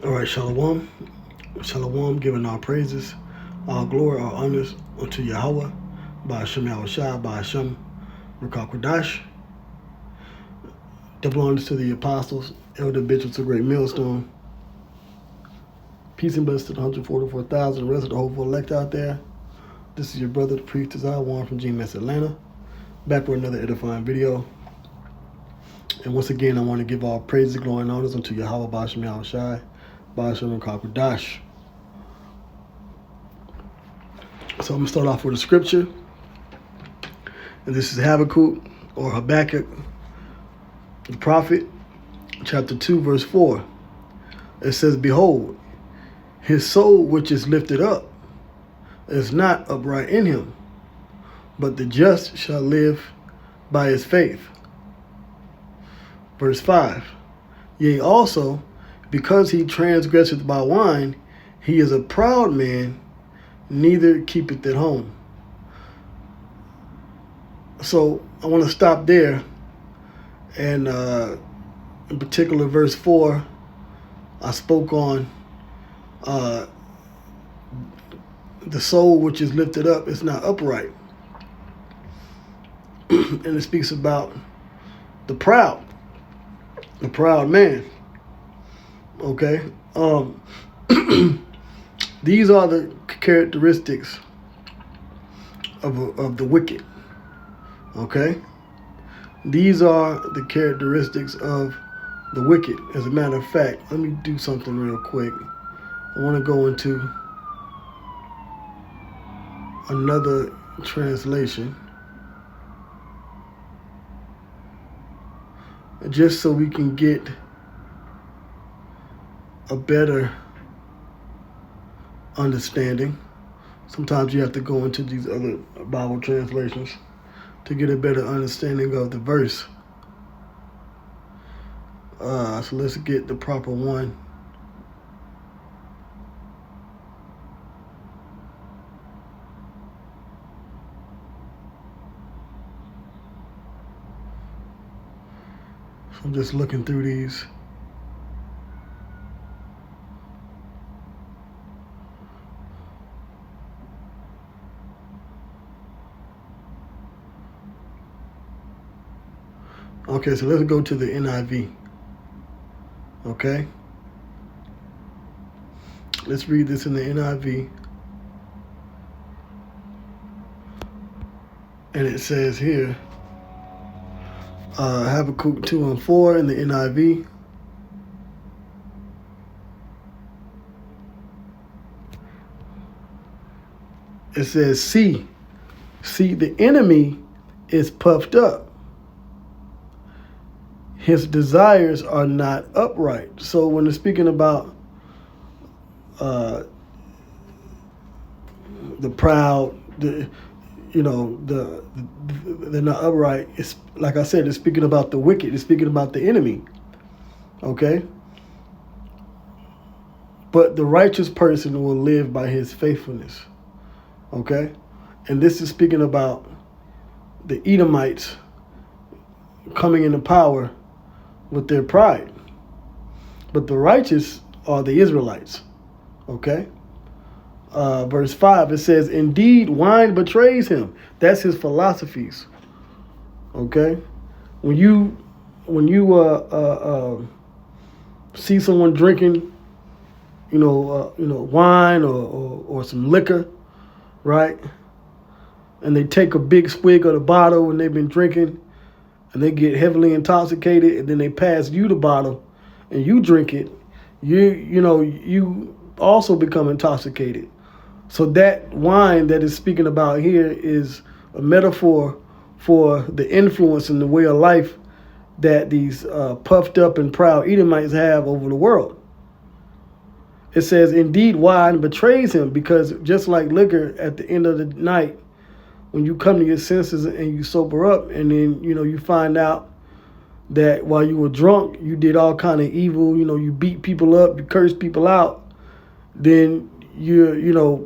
All right, Shalom. Shalom, giving our praises, all glory, all honors unto Yahweh, by Hashem Yahushua, by Hashem Rakakwadash. Double honors to the apostles, elder bishops of Great Millstone. Peace and blessings to the 144,000, the rest of the hopeful elect out there. This is your brother, the priest, Desire One from GMS Atlanta, back with another edifying video. And once again, I want to give all praises, glory, and honors unto Yahweh, by Hashem Yahushua, by Hashem Rakakwadash. So I'm going to start off with a scripture. And this is Habakkuk or Habakkuk, the prophet, chapter 2, verse 4. It says, "Behold, his soul which is lifted up is not upright in him, but the just shall live by his faith." Verse 5. "Yea, also, because he transgresseth by wine, he is a proud man, neither keepeth at home." So I want to stop there. And in particular, verse 4, I spoke on the soul which is lifted up is not upright. And it speaks about the proud man. Okay? These are the characteristics of the wicked. Okay? These are the characteristics of the wicked. As a matter of fact, let me do something real quick. I want to go into another translation, just so we can get a better understanding. Sometimes you have to go into these other Bible translations to get a better understanding of the verse. So let's get the proper one. So I'm just looking through these. Okay, so let's go to the NIV. Okay? Let's read this in the NIV. And it says here, Habakkuk 2 and 4 in the NIV. It says, see, the enemy is puffed up. His desires are not upright. So when they're speaking about the proud, they're not upright. It's like I said, it's speaking about the wicked. It's speaking about the enemy. Okay? But the righteous person will live by his faithfulness. Okay? And this is speaking about the Edomites coming into power with their pride. But the righteous are the Israelites. Okay? Verse 5, it says, "Indeed, wine betrays him." That's his philosophies. Okay? When you see someone drinking, wine or some liquor, right? And they take a big swig of the bottle when they've been drinking, and they get heavily intoxicated, and then they pass you the bottle, and you drink it, you also become intoxicated. So that wine that is speaking about here is a metaphor for the influence and the way of life that these puffed up and proud Edomites have over the world. It says, "Indeed, wine betrays him," because just like liquor, at the end of the night, when you come to your senses and you sober up, and then, you find out that while you were drunk, you did all kind of evil, you beat people up, you cursed people out, then you're,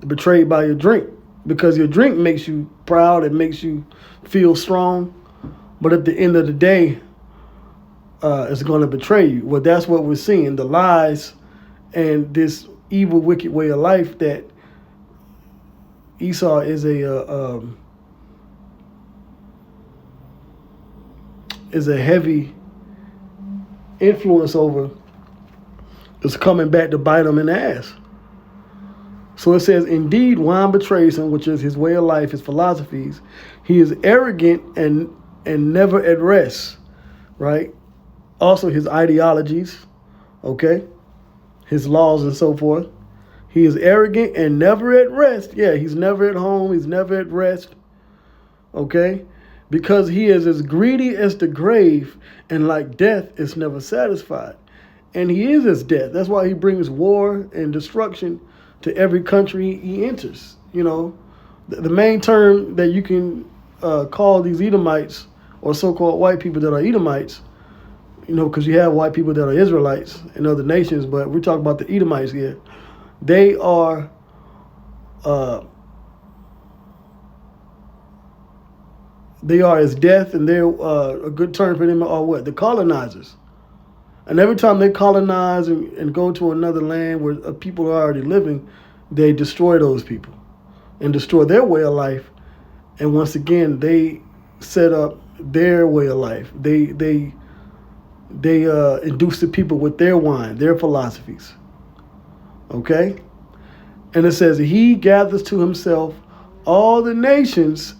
betrayed by your drink, because your drink makes you proud, it makes you feel strong, but at the end of the day, it's going to betray you. Well, that's what we're seeing. The lies and this evil, wicked way of life that Esau is a heavy influence over, is coming back to bite him in the ass. So it says, indeed, wine betrays him, which is his way of life, his philosophies. He is arrogant and never at rest, right? Also his ideologies, okay? His laws and so forth. He is arrogant and never at rest. Yeah, he's never at home. He's never at rest, okay? Because he is as greedy as the grave, and like death is never satisfied. And he is as death. That's why he brings war and destruction to every country he enters. You know, the main term that you can call these Edomites, or so-called white people that are Edomites, you know, because you have white people that are Israelites in other nations, but we're talking about the Edomites here. They are as death, and they're a good term for them are what? The colonizers. And every time they colonize and go to another land where people are already living, they destroy those people and destroy their way of life. And once again, they set up their way of life. They induce the people with their wine, their philosophies. Okay? And it says, he gathers to himself all the nations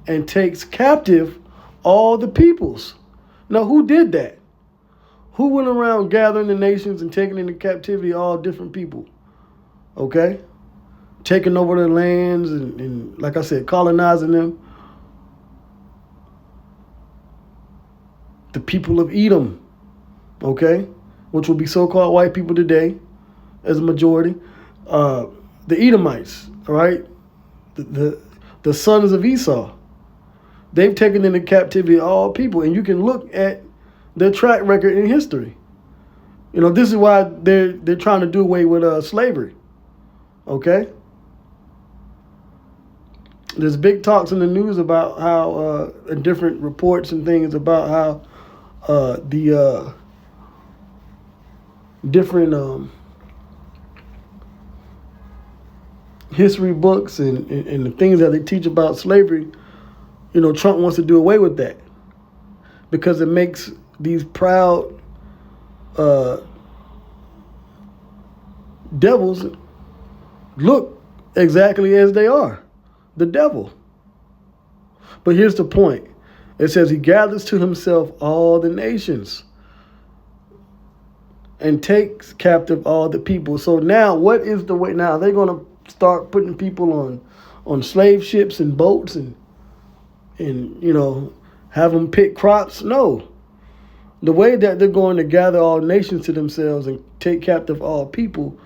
and takes captive all the peoples. Now, who did that? Who went around gathering the nations and taking into captivity all different people? Okay? Taking over their lands and, like I said, colonizing them. The people of Edom, okay? Which will be so-called white people today as a majority. The Edomites, all right? The sons of Esau. They've taken into captivity all people. And you can look at their track record in history. You know, this is why they're trying to do away with slavery. Okay? There's big talks in the news about how, and different reports and things about how the different history books and the things that they teach about slavery, you know, Trump wants to do away with that because it makes these proud devils look exactly as they are, the devil. But here's the point. It says he gathers to himself all the nations and takes captive all the people. So now what is the way? Now they're going to start putting people on slave ships and boats and you know, have them pick crops? No. The way that they're going to gather all nations to themselves and take captive all people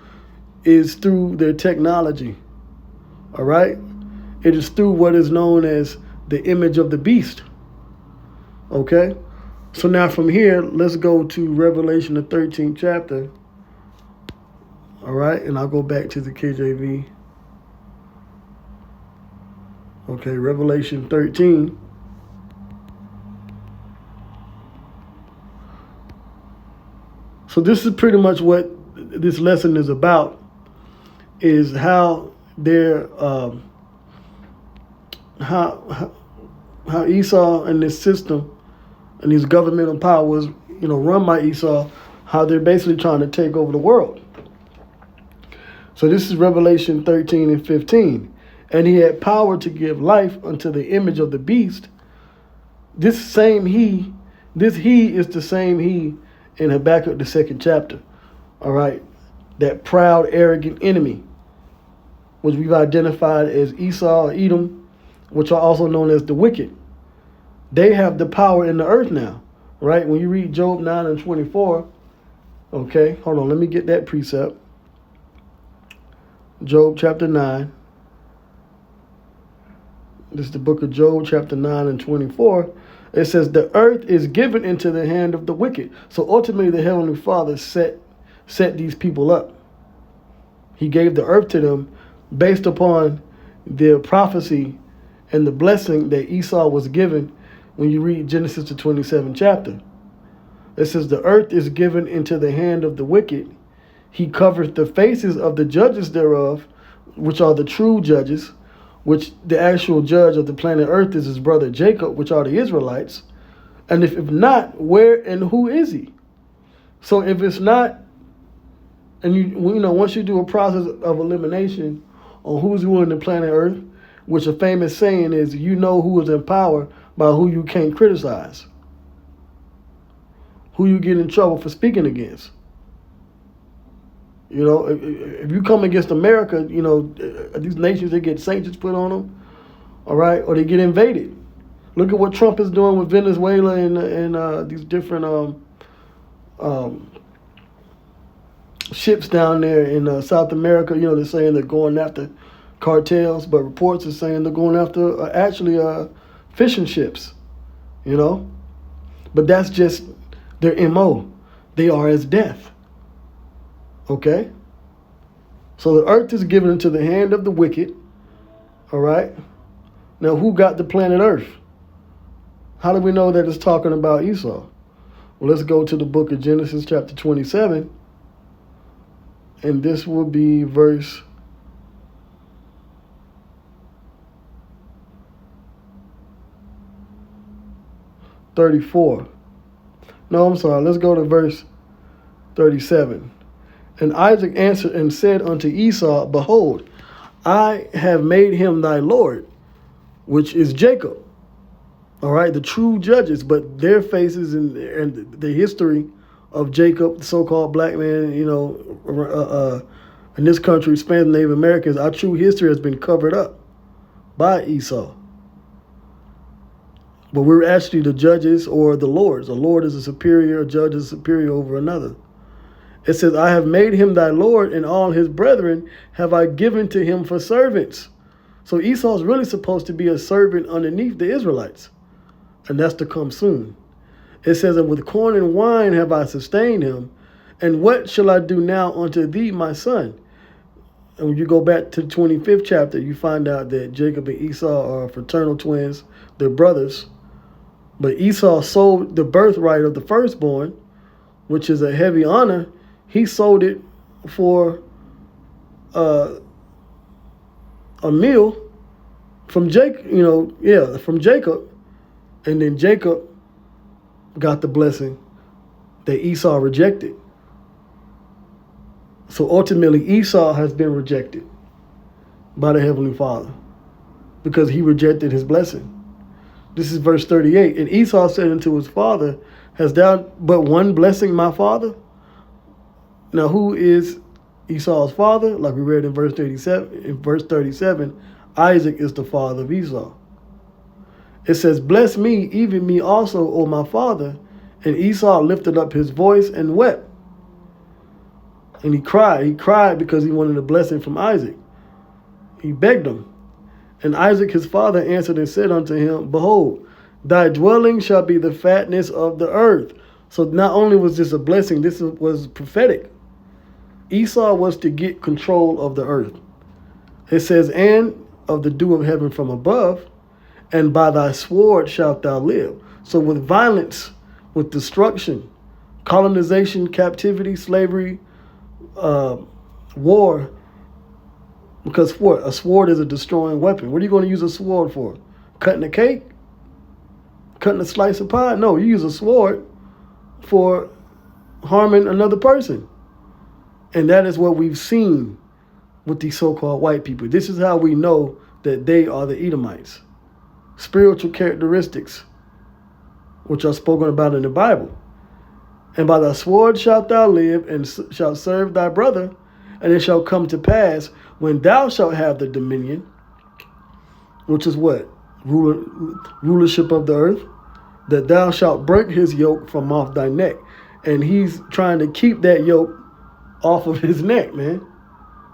is through their technology. All right? It is through what is known as the image of the beast. Okay? So now from here, let's go to Revelation, the 13th chapter. All right? And I'll go back to the KJV. Okay, Revelation 13. So this is pretty much what this lesson is about, is how they're how Esau and this system and these governmental powers, you know, run by Esau, how they're basically trying to take over the world. So this is Revelation 13 and 15. And he had power to give life unto the image of the beast. This he is the same he in Habakkuk, the 2nd chapter. All right. That proud, arrogant enemy, which we've identified as Esau, Edom, which are also known as the wicked. They have the power in the earth now, right? When you read Job 9 and 24, okay, hold on, let me get that precept. Job chapter 9. This is the book of Job, chapter 9 and 24. It says, the earth is given into the hand of the wicked. So ultimately, the Heavenly Father set these people up. He gave the earth to them based upon the prophecy and the blessing that Esau was given when you read Genesis, the 27th chapter. It says, the earth is given into the hand of the wicked. He covereth the faces of the judges thereof, which are the true judges, which the actual judge of the planet Earth is his brother Jacob, which are the Israelites. And if not, where and who is he? So if it's not, and once you do a process of elimination on who's ruling the planet Earth, which a famous saying is, you know who is in power by who you can't criticize, who you get in trouble for speaking against. If you come against America, these nations, they get sanctions put on them, all right, or they get invaded. Look at what Trump is doing with Venezuela and these different ships down there in South America. They're saying they're going after cartels, but reports are saying they're going after actually fishing ships, But that's just their MO. They are as death. Okay? So the earth is given into the hand of the wicked. All right? Now, who got the planet Earth? How do we know that it's talking about Esau? Well, let's go to the book of Genesis chapter 27. And this will be verse 34. No, I'm sorry. Let's go to verse 37. And Isaac answered and said unto Esau, behold, I have made him thy Lord, which is Jacob. All right, the true judges, but their faces and the history of Jacob, the so-called black man, in this country, Spanish Native Americans, our true history has been covered up by Esau. But we're actually the judges or the lords. A lord is a superior, a judge is superior over another. It says, I have made him thy Lord, and all his brethren have I given to him for servants. So Esau's really supposed to be a servant underneath the Israelites. And that's to come soon. It says, and with corn and wine have I sustained him. And what shall I do now unto thee, my son? And when you go back to the 25th chapter, you find out that Jacob and Esau are fraternal twins. They're brothers. But Esau sold the birthright of the firstborn, which is a heavy honor. He sold it for a meal from Jacob, from Jacob. And then Jacob got the blessing that Esau rejected. So ultimately, Esau has been rejected by the Heavenly Father because he rejected his blessing. This is verse 38. And Esau said unto his father, hast thou but one blessing, my father? Now, who is Esau's father? Like we read in verse 37. In verse 37, Isaac is the father of Esau. It says, bless me, even me also, O my father. And Esau lifted up his voice and wept. And he cried. He cried because he wanted a blessing from Isaac. He begged him. And Isaac his father answered and said unto him, behold, thy dwelling shall be the fatness of the earth. So not only was this a blessing, this was prophetic. Esau was to get control of the earth. It says, and of the dew of heaven from above, and by thy sword shalt thou live. So with violence, with destruction, colonization, captivity, slavery, war, because what? A sword is a destroying weapon. What are you going to use a sword for? Cutting a cake? Cutting a slice of pie? No, you use a sword for harming another person. And that is what we've seen with these so-called white people. This is how we know that they are the Edomites. Spiritual characteristics, which are spoken about in the Bible. And by thy sword shalt thou live, and shalt serve thy brother. And it shall come to pass, when thou shalt have the dominion, which is what? Rulership of the earth, that thou shalt break his yoke from off thy neck. And he's trying to keep that yoke off of his neck, man.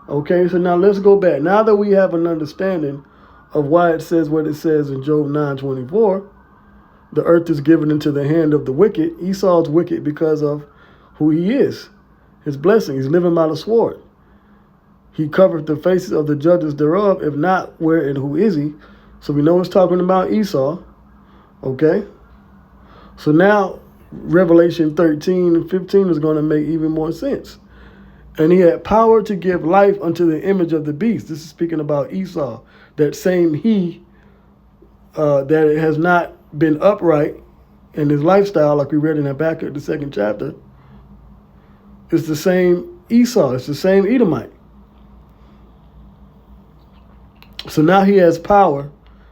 Okay, so now let's go back. Now that we have an understanding of why it says what it says in Job 9:24, the earth is given into the hand of the wicked. Esau's wicked because of who he is, his blessing. He's living by the sword. He covered the faces of the judges thereof. If not, where and who is he? So we know it's talking about Esau. Okay? So now Revelation 13 and 15 is going to make even more sense. And he had power to give life unto the image of the beast. This is speaking about Esau. That same he that has not been upright in his lifestyle, like we read in Habakkuk, the 2nd chapter. It's the same Esau. It's the same Edomite. So now he has power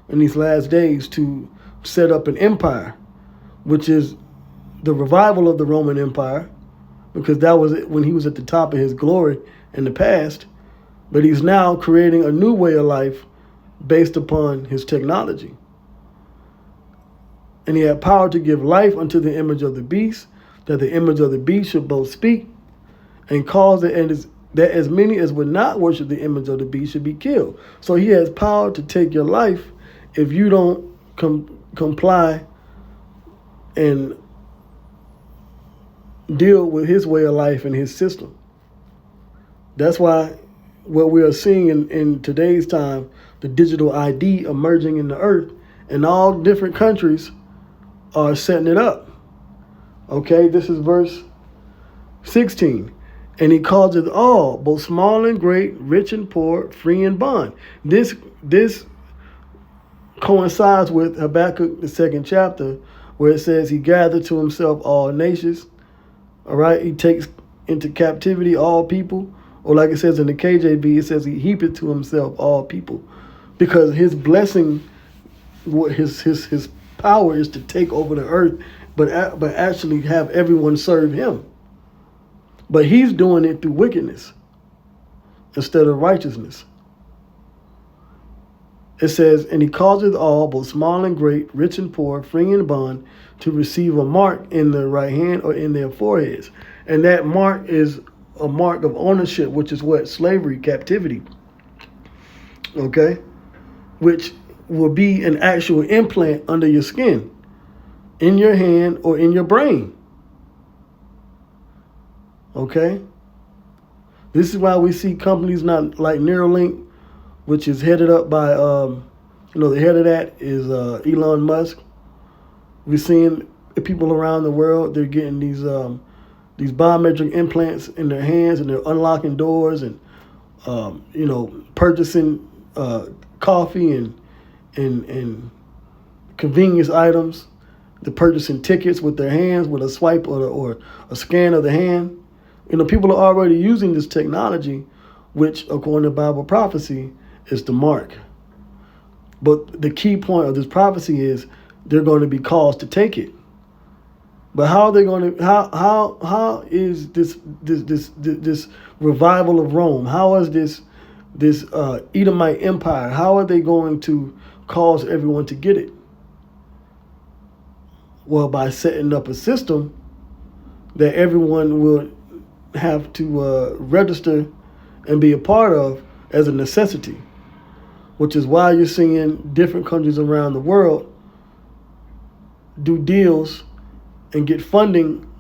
in these last days to set up an empire, which is the revival of the Roman Empire, because that was it when he was at the top of his glory in the past. But he's now creating a new way of life based upon his technology. And he had power to give life unto the image of the beast, that the image of the beast should both speak and cause that as many as would not worship the image of the beast should be killed. So he has power to take your life if you don't comply and deal with his way of life and his system. That's why what we are seeing in today's time, the digital ID emerging in the earth, and all different countries are setting it up. Okay, this is verse 16. And he calls it all, both small and great, rich and poor, free and bond. This coincides with Habakkuk, the 2nd chapter, where it says he gathered to himself all nations. All right, he takes into captivity all people. Or like it says in the KJV, it says he heapeth to himself all people. Because his blessing, his power is to take over the earth, but actually have everyone serve him. But he's doing it through wickedness instead of righteousness. It says, and he causeth all, both small and great, rich and poor, free and bond, to receive a mark in their right hand or in their foreheads. And that mark is a mark of ownership, which is what? Slavery, captivity. Okay? Which will be an actual implant under your skin, in your hand or in your brain. Okay? This is why we see companies not like Neuralink, which is headed up by, the head of that is Elon Musk. We're seeing people around the world, they're getting these biometric implants in their hands, and they're unlocking doors and, purchasing coffee and convenience items. They're purchasing tickets with their hands, with a swipe or a scan of the hand. People are already using this technology, which, according to Bible prophecy, is the mark. But the key point of this prophecy is they're going to be caused to take it. But how are they going to? How is this revival of Rome? How is this Edomite empire? How are they going to cause everyone to get it? Well, by setting up a system that everyone will have to register and be a part of as a necessity, which is why you're seeing different countries around the world do deals and get funding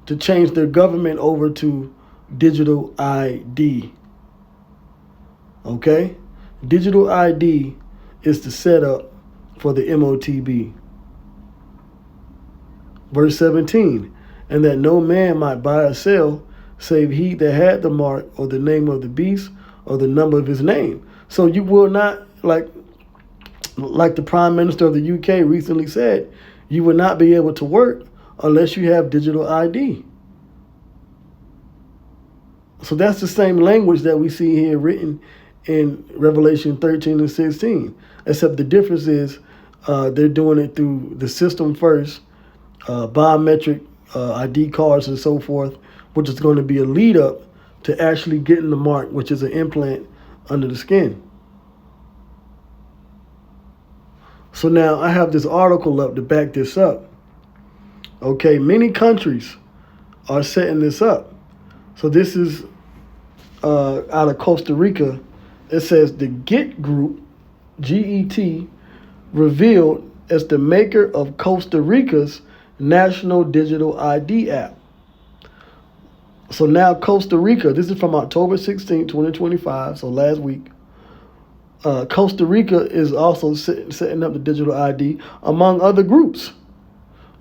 to change their government over to digital ID. Okay? Digital ID is the setup for the Motb. Verse 17, and that no man might buy or sell, save he that had the mark or the name of the beast or the number of his name. So you will not, like the Prime Minister of the UK recently said, you will not be able to work unless you have digital ID. So that's the same language that we see here written in Revelation 13 and 16, except the difference is they're doing it through the system first, biometric ID cards and so forth, which is going to be a lead up to actually getting the mark, which is an implant under the skin. So now I have this article up to back this up. Okay, many countries are setting this up. So this is out of Costa Rica. It says the GET Group, GET, revealed as the maker of Costa Rica's National Digital ID app. So now Costa Rica, this is from October 16, 2025, so last week. Costa Rica is also setting up the digital ID among other groups,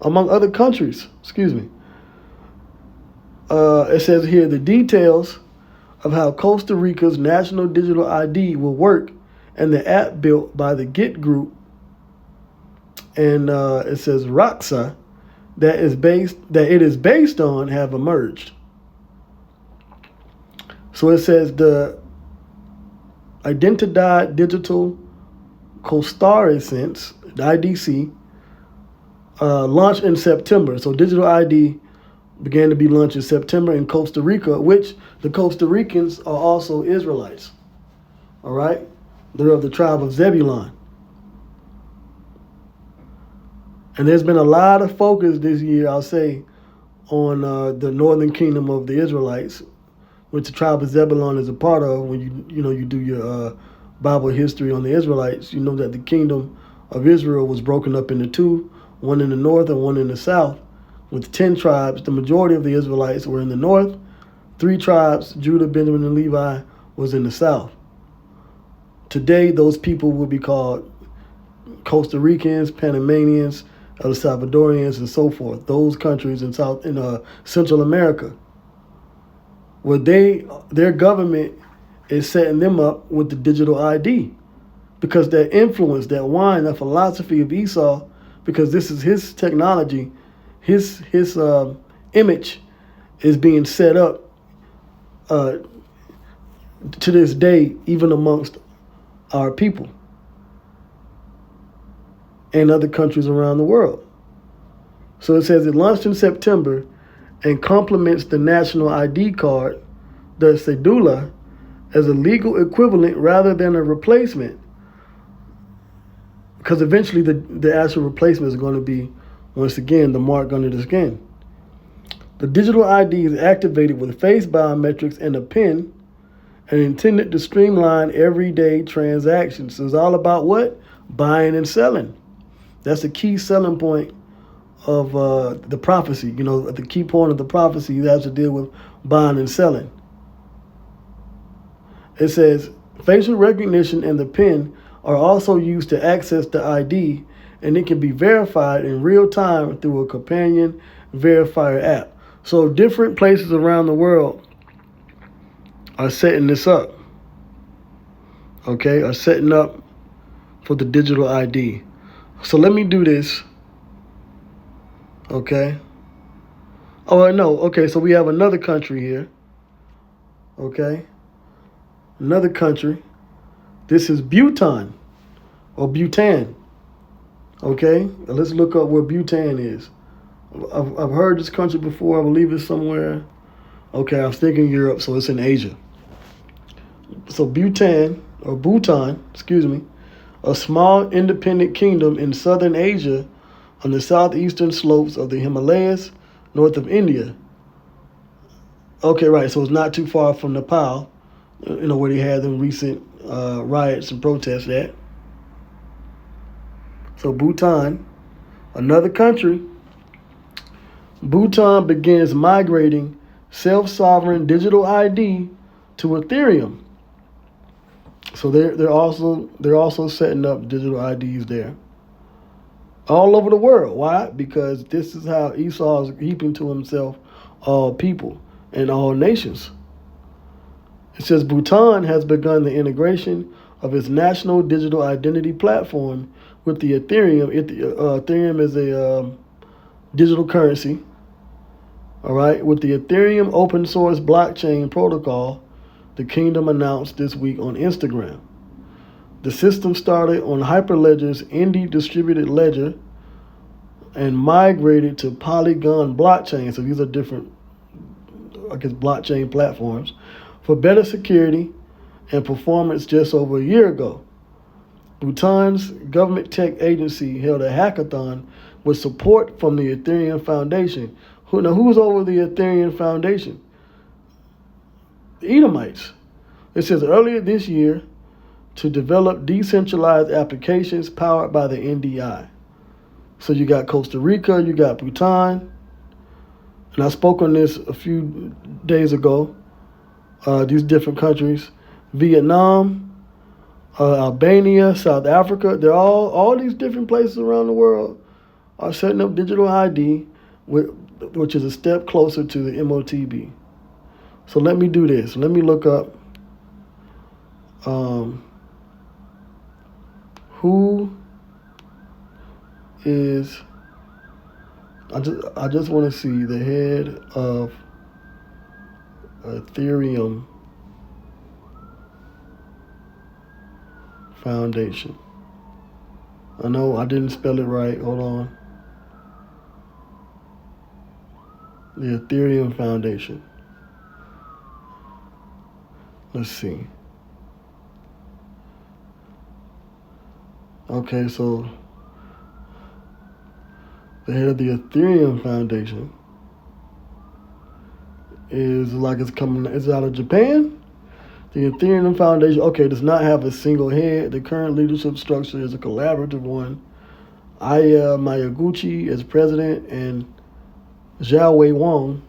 among other countries, excuse me. It says here the details of how Costa Rica's national digital ID will work and the app built by the Git group. And it says Roxa that it is based on have emerged. So it says the Identidad Digital Costarricense, the IDC, launched in September. So digital ID began to be launched in September in Costa Rica, which the Costa Ricans are also Israelites. All right? They're of the tribe of Zebulun. And there's been a lot of focus this year, I'll say, on the northern kingdom of the Israelites, which the tribe of Zebulun is a part of. When you do your Bible history on the Israelites, you know that the kingdom of Israel was broken up into two, one in the north and one in the south, with 10 tribes. The majority of the Israelites were in the north. 3 tribes, Judah, Benjamin, and Levi, was in the south. Today, those people will be called Costa Ricans, Panamanians, El Salvadorians, and so forth. Those countries in Central America, where their government is setting them up with the digital ID, because that influence, that wine, that philosophy of Esau, because this is his technology, his image is being set up to this day, even amongst our people and other countries around the world. So it says it launched in September and complements the national ID card, the cedula, as a legal equivalent rather than a replacement. Because eventually the actual replacement is going to be, once again, the mark under the skin. The digital ID is activated with face biometrics and a PIN and intended to streamline everyday transactions. So it's all about what? Buying and selling. That's the key selling point of the prophecy. You know, the key point of the prophecy has to deal with buying and selling. It says facial recognition and the PIN are also used to access the ID, and it can be verified in real time through a companion verifier app. So different places around the world are setting this up. Okay, are setting up for the digital ID. So let me do this. Okay. Oh, no. Okay, so we have another country here. Okay. Another country. This is Bhutan or Bhutan. Okay. Let's look up where Bhutan is. I've heard this country before. I believe it's somewhere. Okay, I was thinking Europe, so it's in Asia. So Bhutan, a small independent kingdom in southern Asia on the southeastern slopes of the Himalayas, north of India. Okay, right, so it's not too far from Nepal, where they had the recent riots and protests at. So Bhutan, another country. Bhutan begins migrating self-sovereign digital ID to Ethereum. So they're also setting up digital IDs there, all over the world. Why? Because this is how Esau is heaping to himself all people and all nations. It says Bhutan has begun the integration of its national digital identity platform with the Ethereum. Ethereum is a digital currency. All right, with the Ethereum open source blockchain protocol, the kingdom announced this week on Instagram. The system started on Hyperledger's Indie distributed ledger and migrated to Polygon blockchain. So these are different, blockchain platforms for better security and performance just over a year ago. Bhutan's government tech agency held a hackathon with support from the Ethereum Foundation. Who's over the Ethereum Foundation? The Edomites. It says earlier this year to develop decentralized applications powered by the NDI. So you got Costa Rica, you got Bhutan, and I spoke on this a few days ago. These different countries, Vietnam, Albania, South Africa, they're all these different places around the world are setting up digital ID, which is a step closer to the Motb. So let me do this. Let me look up who is. I just want to see the head of Ethereum Foundation. I know I didn't spell it right. Hold on. The Ethereum Foundation. Let's see. Okay, so the head of the Ethereum Foundation is like it's out of Japan. The Ethereum Foundation, okay, does not have a single head. The current leadership structure is a collaborative one. Aya Miyaguchi is president, and Zhao Wei Wang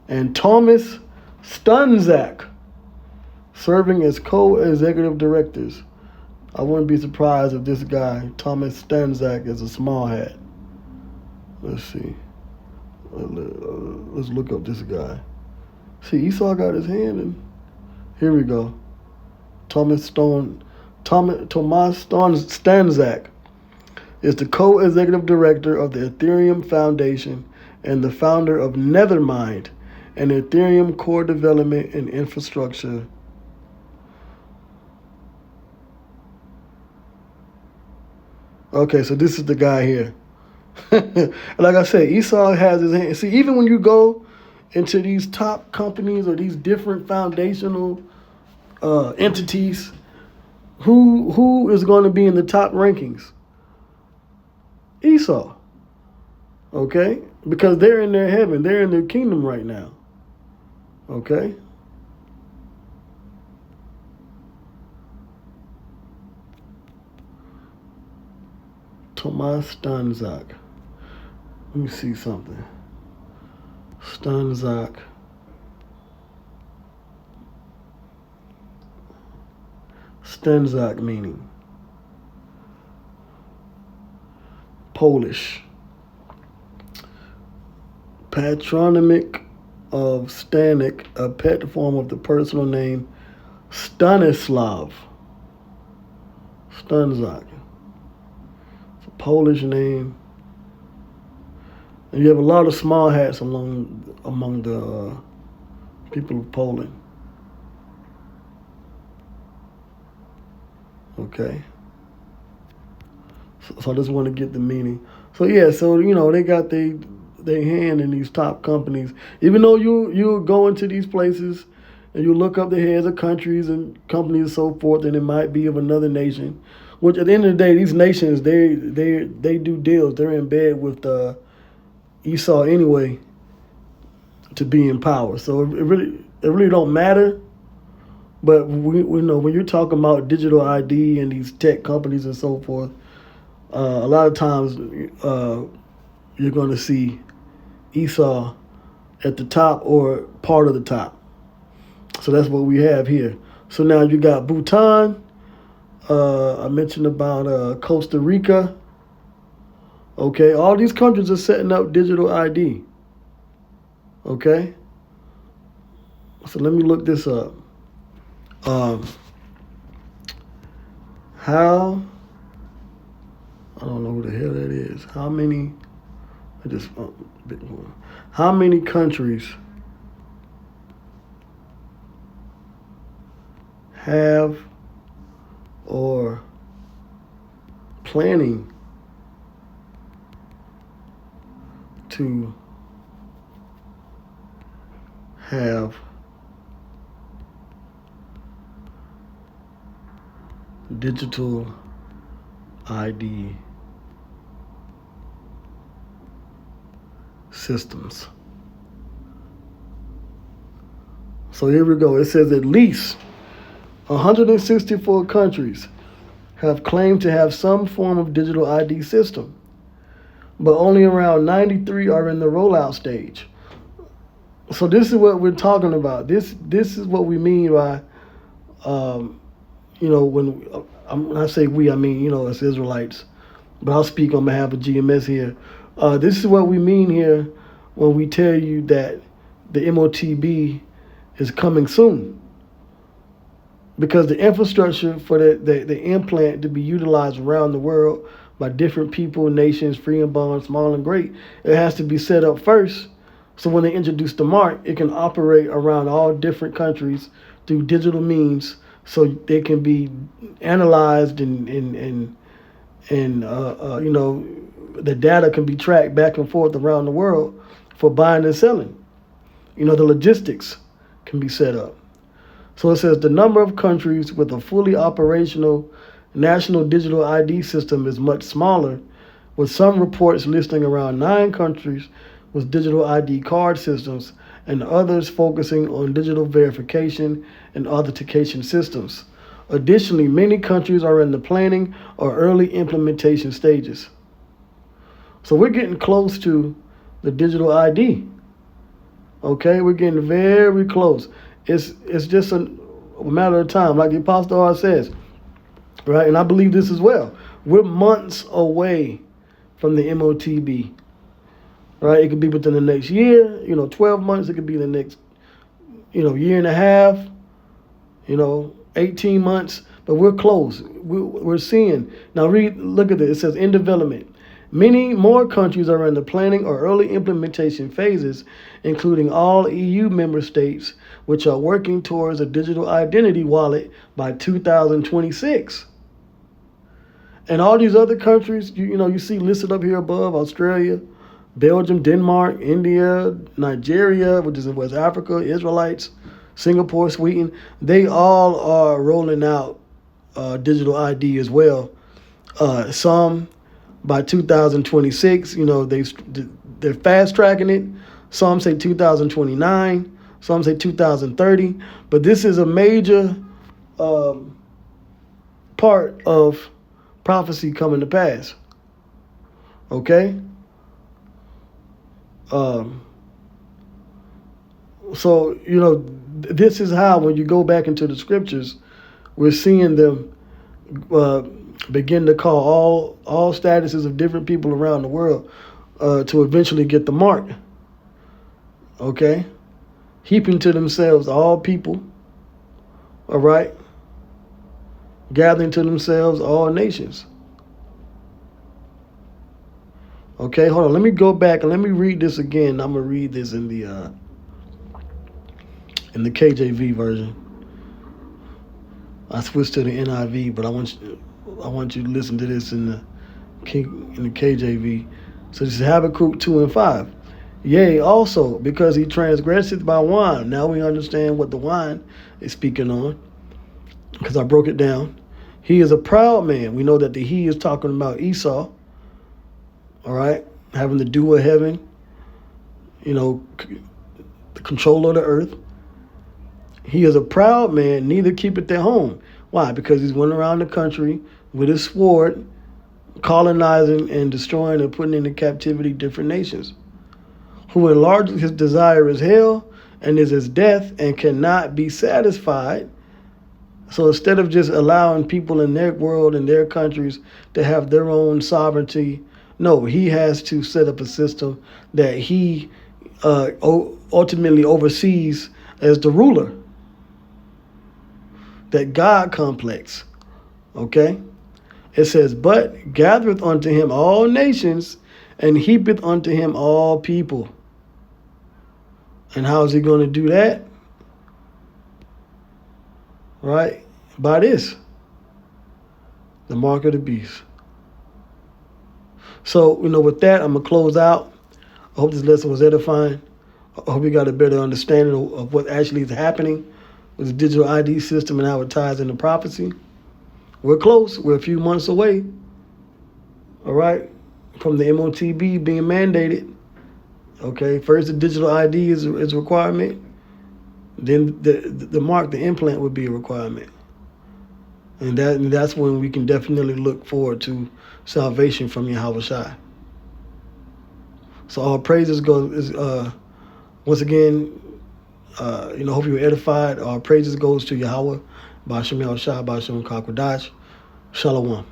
and Thomas Stunzak serving as co-executive directors. I wouldn't be surprised if this guy, Thomas Stunzak, is a small hat. Let's see. Let's look up this guy. See, Esau got his hand in. Here we go. Thomas Stanzak is the co-executive director of the Ethereum Foundation and the founder of Nethermind, an Ethereum core development and infrastructure. Okay, so this is the guy here. Like I said, Esau has his hand. See, even when you go into these top companies or these different foundational entities, who is going to be in the top rankings? Esau. Okay? Because they're in their heaven. They're in their kingdom right now. Okay? Tomas Stanzak. Let me see something. Stanzak. Stanzak meaning Polish. Patronymic of Stanek, a pet form of the personal name Stanislav. Stanzak. It's a Polish name. And you have a lot of small hats among the people of Poland. Okay. So I just want to get the meaning. So yeah, so they got their hand in these top companies. Even though you go into these places and you look up the heads of countries and companies and so forth, and it might be of another nation. Which at the end of the day, these nations they do deals. They're in bed with Esau anyway to be in power. So it really don't matter. But we know when you're talking about digital ID and these tech companies and so forth, a lot of times you're going to see Esau at the top or part of the top. So that's what we have here. So now you got Bhutan. I mentioned about Costa Rica. Okay, all these countries are setting up digital ID. Okay? So let me look this up. How, I don't know who the hell that is. How many countries have or planning to have digital ID systems? So here we go. It says at least 164 countries have claimed to have some form of digital ID system, but only around 93 are in the rollout stage. So this is what we're talking about. This is what we mean by, when I say we, I mean, as Israelites, but I'll speak on behalf of GMS here. This is what we mean here when we tell you that the Motb is coming soon. Because the infrastructure for the implant to be utilized around the world by different people, nations, free and bond, small and great, it has to be set up first. So when they introduce the mark, it can operate around all different countries through digital means, so they can be analyzed and the data can be tracked back and forth around the world for buying and selling. The logistics can be set up. So it says the number of countries with a fully operational national digital ID system is much smaller, with some reports listing around 9 countries with digital ID card systems and others focusing on digital verification and authentication systems. Additionally, many countries are in the planning or early implementation stages. So we're getting close to the digital ID. Okay, we're getting very close. It's just a matter of time, like the Apostle R says, right? And I believe this as well. We're months away from the Motb, right? It could be within the next year, 12 months. It could be the next, year and a half, 18 months. But we're close. We're seeing. Now look at this. It says in development. Many more countries are in the planning or early implementation phases, including all EU member states, which are working towards a digital identity wallet by 2026. And all these other countries, you see listed up here above: Australia, Belgium, Denmark, India, Nigeria, which is in West Africa, Israelites, Singapore, Sweden. They all are rolling out digital ID as well. Some by 2026, they're fast tracking it. Some say 2029, some say 2030. But this is a major part of prophecy coming to pass. Okay? So, this is how, when you go back into the scriptures, we're seeing them begin to call all statuses of different people around the world to eventually get the mark. Okay? Heaping to themselves all people. All right? Gathering to themselves all nations. Okay, hold on. Let me go back and let me read this again. I'm gonna read this in the KJV version. I switched to the NIV, but I want you to listen to this in the KJV. So this is Habakkuk 2:5. Yea, also because he transgresseth by wine. Now we understand what the wine is speaking on, because I broke it down. He is a proud man. We know that the he is talking about Esau. All right, having the dew of heaven, the control of the earth. He is a proud man, neither keepeth at home. Why? Because he's went around the country with his sword, colonizing and destroying and putting into captivity different nations. Who enlarges his desire is hell, and is his death, and cannot be satisfied. So instead of just allowing people in their world and their countries to have their own sovereignty, no, he has to set up a system that he ultimately oversees as the ruler. That God complex. Okay? It says, but gathereth unto him all nations, and heapeth unto him all people. And how is he going to do that? Right? By this. The mark of the beast. So, with that, I'm going to close out. I hope this lesson was edifying. I hope you got a better understanding of what actually is happening with the digital ID system and how it ties into prophecy. We're close. We're a few months away. All right? From the Motb being mandated. Okay? First, the digital ID is a requirement. Then the mark, the implant, would be a requirement. And that's when we can definitely look forward to salvation from Yahweh Shai. So all praises goes once again. Hope you were edified. All praises goes to Yahweh, Ba'ashem Yahweh Shai, Ba'ashem Kakwadash. Shalom.